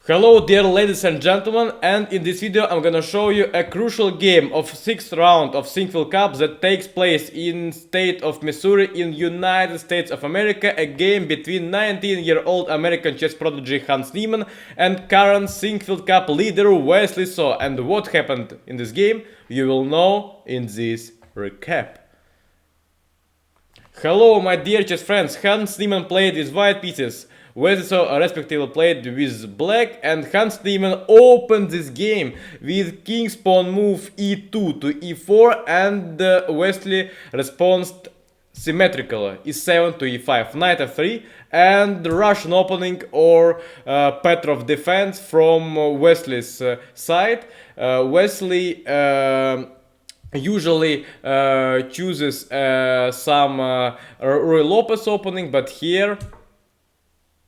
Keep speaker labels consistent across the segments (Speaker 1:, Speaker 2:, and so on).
Speaker 1: Hello dear ladies and gentlemen, and in this video I'm gonna show you a crucial game of 6th round of Sinquefield Cup that takes place in state of Missouri in United States of America, a game between 19-year-old American chess prodigy Hans Niemann and current Sinquefield Cup leader Wesley So. And what happened in this game you will know in this recap. Hello my dear chess friends, Hans Niemann played with white pieces. Wesley So respectively played with black, and Hans Niemann opened this game with king's pawn move e2 to e4, and Wesley responded symmetrically e7 to e5, knight f3, and Russian opening or Petrov defense from Wesley's side. Wesley usually chooses some Ruy Lopez opening, but here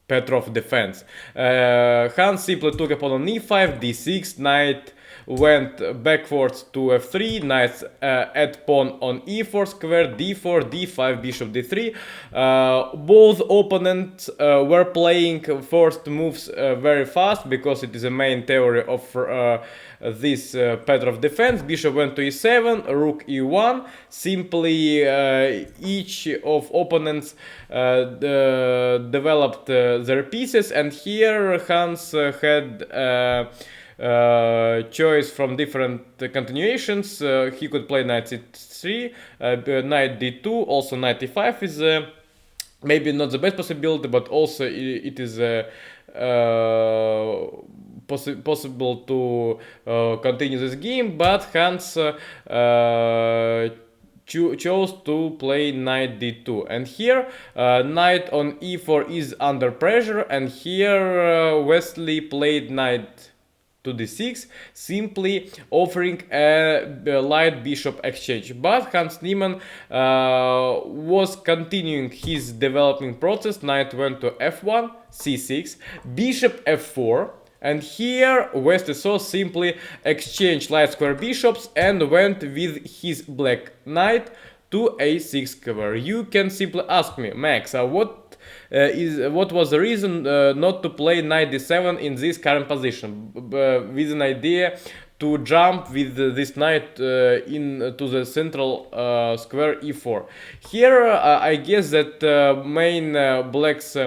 Speaker 1: Petrov defense. Hans simply took a pawn on e5, d6, knight went backwards to f3, knight at pawn on e4 square, d4, d5, bishop d3. Both opponents were playing first moves very fast because it is a main theory of this Petrov defense. Bishop went to e7, rook e1. Simply each of opponents developed their pieces, and here Hans had choice from different continuations. He could play knight c3, knight d2, also knight e5 is maybe not the best possibility, but also it is possible to continue this game, but Hans chose to play knight d2, and here knight on e4 is under pressure, and here Wesley played knight to d6, simply offering a light bishop exchange. But Hans Niemann was continuing his developing process. Knight went to f1, c6, bishop f4, and here Wesley So simply exchanged light square bishops and went with his black knight to a6 square. You can simply ask me, Max, what was the reason not to play knight d7 in this current position, with an idea to jump with this knight into the central square e4. Here I guess that main black's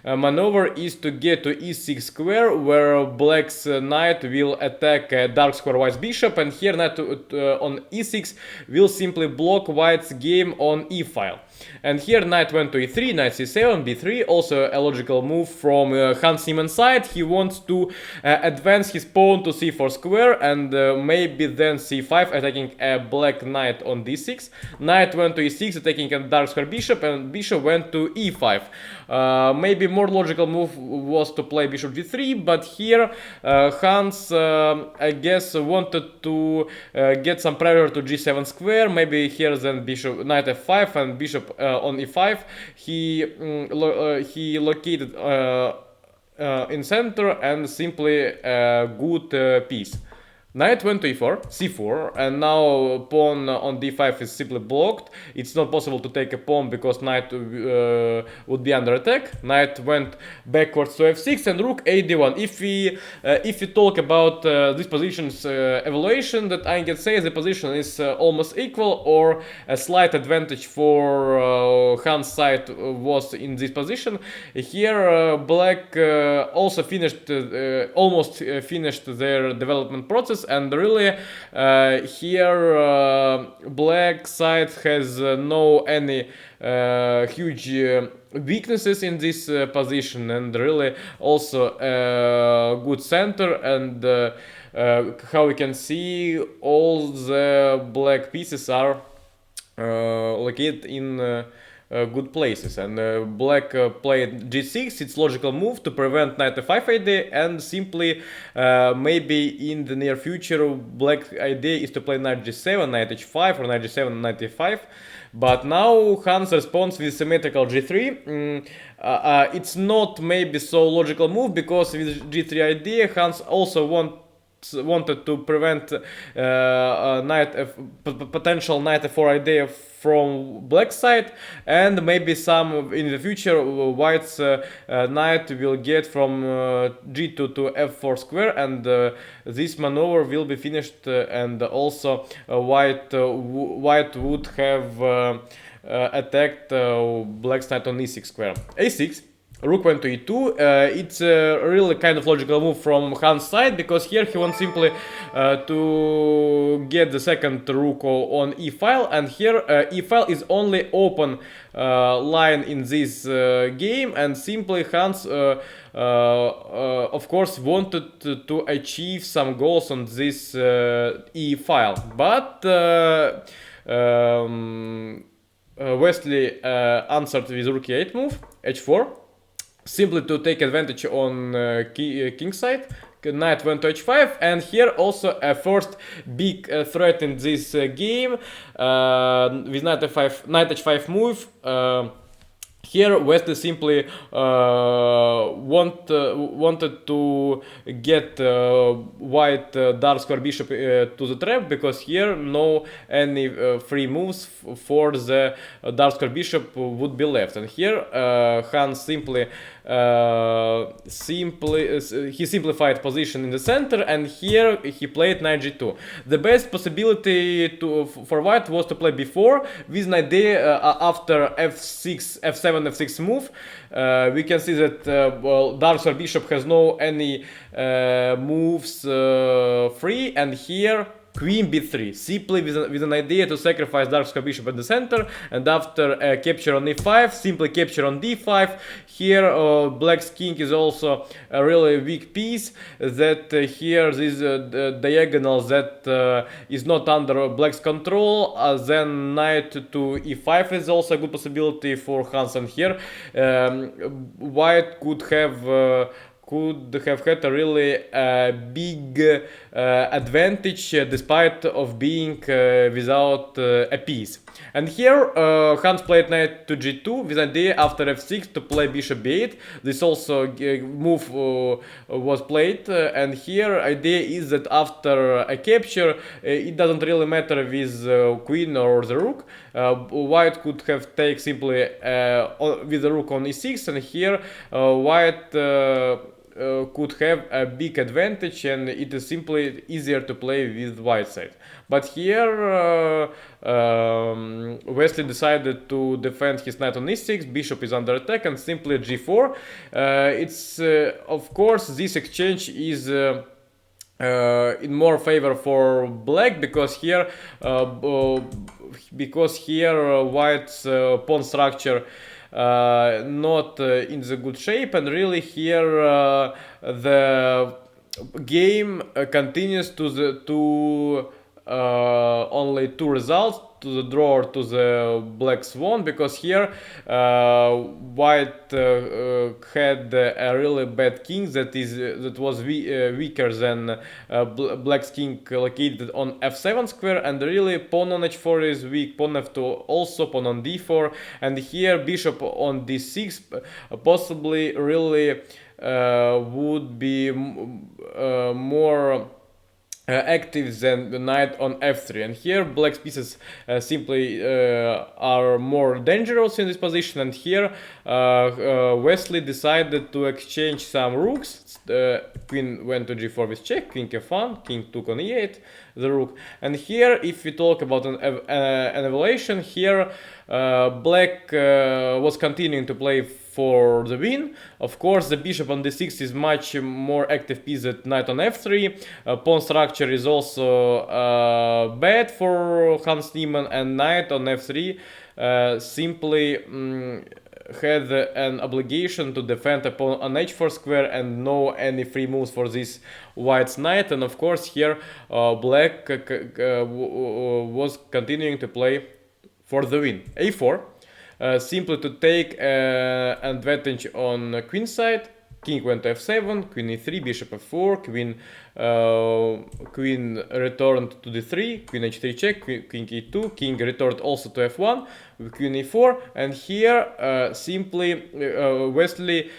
Speaker 1: maneuver is to get to e6 square, where black's knight will attack dark square white's bishop, and here knight on e6 will simply block white's game on e file. And here knight went to e3, knight c7, b3, also a logical move from Hans Niemann's side. He wants to advance his pawn to c4 square, and maybe then c5, attacking a black knight on d6. Knight went to e6, attacking a dark square bishop, and bishop went to e5. Maybe more logical move was to play bishop g3, but here Hans, I guess, wanted to get some pressure to g7 square. Maybe here then bishop, knight f5, and bishop on e5. He located in center, and simply a good piece. Knight went to e4, c4, and now pawn on d5 is simply blocked. It's not possible to take a pawn because knight would be under attack. Knight went backwards to f6, and rook a d1. If we talk about this position's evaluation, that I can say the position is almost equal, or a slight advantage for Hans' side was in this position. Here black also finished, almost finished their development process. And really here black side has no any huge weaknesses in this position, and really also good center, and how we can see all the black pieces are located in good places. And black played g6, its logical move to prevent knight f5 idea, and simply maybe in the near future black idea is to play knight g7, knight h5, or knight g7, knight e5. But now Hans responds with symmetrical g3. It's not maybe so logical move, because with g3 idea Hans also wanted to prevent potential knight f4 idea from black side, and maybe some in the future white's knight will get from g2 to f4 square, and this maneuver will be finished, and also white would have attacked black's knight on e6 square. a6. Rook went to e2. It's a really kind of logical move from Hans' side, because here he wants simply to get the second rook on e file, and here e file is only open line in this game, and simply Hans of course wanted to achieve some goals on this e file, but Wesley answered with rook e8 move, h4, simply to take advantage on king side. Knight went to h5, and here also a first big threat in this game with knight h5 move. Here Wesley simply wanted to get white dark square bishop to the trap, because here no any free moves for the dark square bishop would be left, and here Hans he simplified position in the center, and here he played knight g2. The best possibility for white was to play b4 with knight d after f6, f7, f6 move. We can see that dark square bishop has no any moves free, and here queen b3, simply with an idea to sacrifice dark square bishop at the center, and after capture on e5, simply capture on d5. Here black's king is also a really weak piece, that here this diagonal that is not under black's control, then knight to e5 is also a good possibility for Hans, and here white could have had a really big advantage despite of being without a piece. And here Hans played knight to g2 with an idea after f6 to play bishop b8. This also move was played, and here idea is that after a capture it doesn't really matter with queen or the rook. White could have taken simply with the rook on e6, and here white could have a big advantage, and it is simply easier to play with white side. But here Wesley decided to defend his knight on e6, bishop is under attack, and simply g4. It's of course this exchange is in more favor for black, because here white's pawn structure not in the good shape, and really here the game continues to only two results, to the draw or to the black swan, because here white had a really bad king that was weaker than black's king located on f7 square, and really pawn on h4 is weak, pawn f2 also, pawn on d4, and here bishop on d6 possibly really would be more active than the knight on f3, and here black's pieces simply are more dangerous in this position, and here Wesley decided to exchange some rooks. Queen went to g4 with check, king f1, king took on e8, the rook, and here if we talk about an evaluation, here black was continuing to play for the win. Of course, the bishop on d6 is much more active piece than knight on f3. Pawn structure is also bad for Hans Niemann, and knight on f3 simply had an obligation to defend upon on h4 square, and no any free moves for this white's knight. And of course here black was continuing to play for the win. a4, simply to take advantage on queen side. King went to f7, queen e3, bishop f4, queen returned to d3, queen h3 check, king e2, king returned also to f1, queen e4, and here simply Wesley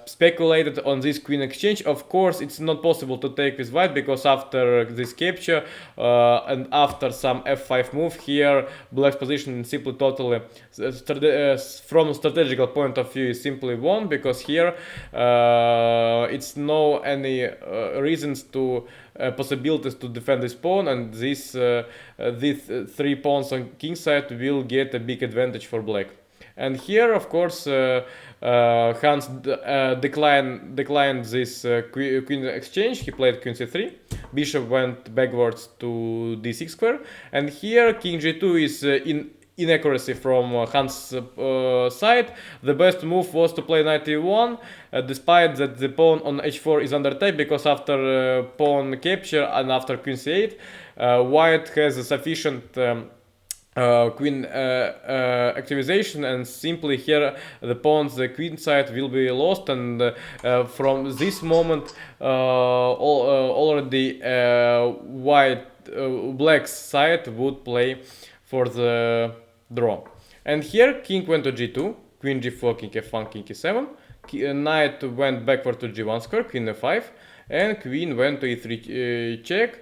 Speaker 1: speculated on this queen exchange. Of course, it's not possible to take with white, because after this capture and after some f5 move here, black's position is simply totally, from strategical point of view, is simply won, because here it's no any reasons to possibilities to defend this pawn, and these 3 pawns on king side will get a big advantage for black. And here, of course, Hans declined this queen exchange. He played queen c3. Bishop went backwards to d6 square. And here, king g2 is inaccuracy from Hans' side. The best move was to play knight e1, despite that the pawn on h4 is under attack, because after pawn capture and after queen c8, white has a sufficient queen activization, and simply here the pawns, the queen side will be lost, and from this moment already black's side would play for the draw. And here king went to g2, queen g4, king f1, king e7, knight went backward to g1 square, queen f5, and queen went to e3 check.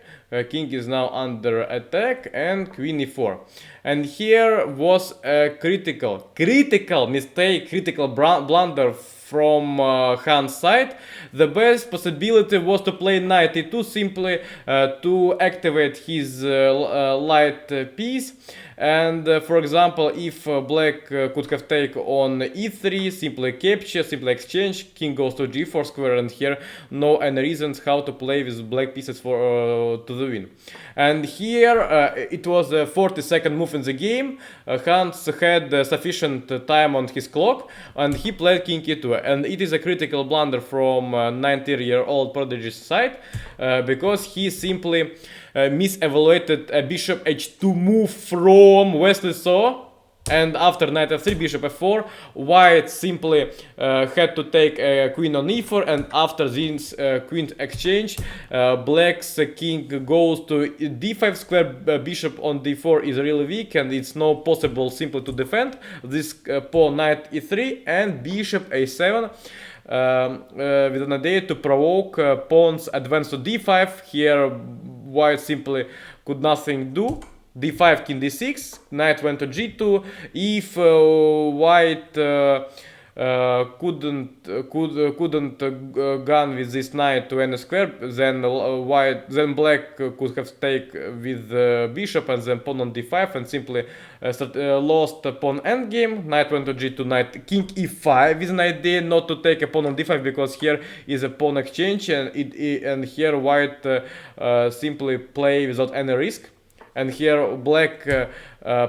Speaker 1: King is now under attack, and queen e4. And here was a critical mistake, critical blunder from Hans' side. The best possibility was to play knight e2, simply to activate his light piece. And for example, if black could have taken on e3, simply capture, simply exchange, king goes to g4 square, and here no any reasons how to play with black pieces for to the win. And here it was the 42nd move in the game. Hans had sufficient time on his clock, and he played king e2, and it is a critical blunder from 19-year-old prodigy's side, because he simply misevaluated a bishop h2 move from Wesley So. And after knight f3, bishop f4, white simply had to take a queen on e4, and after this queen exchange, black's king goes to d5 square, bishop on d4 is really weak, and it's not possible simply to defend this pawn, knight e3, and bishop a7. With an idea to provoke pawns advance to d5. Here white simply could nothing do. d5, king d6, knight went to g2. If white couldn't gone with this knight to n square, then black could have take with bishop and then pawn on d5, and simply lost pawn endgame. Knight went to g2, knight king e5 with an idea not to take a pawn on d5, because here is a pawn exchange, and here white simply play without any risk. And here black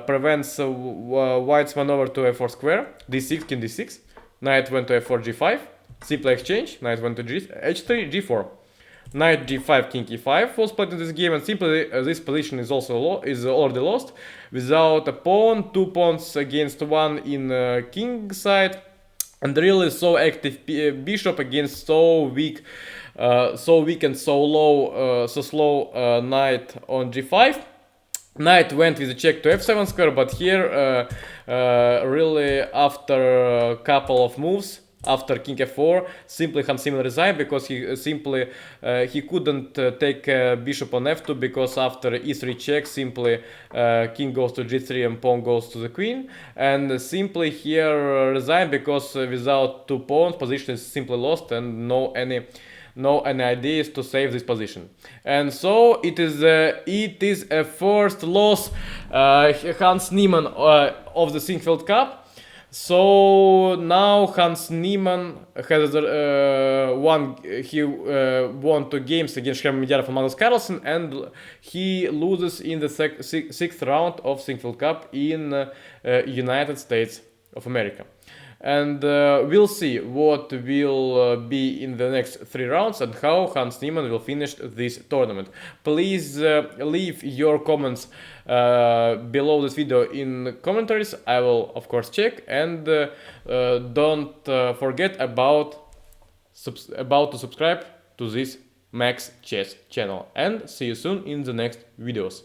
Speaker 1: prevents white's maneuver to f4 square, d6, king d6, knight went to f4, g5, simply exchange, knight went to h3, g4, knight g5, king e5 was played in this game, and simply this position is already lost. Without a pawn, 2 pawns against 1 in king side, and really so active bishop against so weak and so slow knight on g5. Knight went with a check to f7 square, but here really after a couple of moves, after king f4, simply Hans Niemann resigned, because he simply he couldn't take bishop on f2, because after e3 check, simply king goes to g3 and pawn goes to the queen, and simply here resigned, because without 2 pawns, position is simply lost, and no any ideas to save this position. And so it is a first loss Hans Niemann of the Sinquefield Cup. So now Hans Niemann has won 2 games against Herman Medvedev and Magnus Carlsen, and he loses in the 6th round of Sinquefield Cup in United States of America. And we'll see what will be in the next 3 rounds and how Hans Niemann will finish this tournament. Please leave your comments below this video in commentaries. I will of course check, and don't forget about to subscribe to this Max Chess channel, and see you soon in the next videos.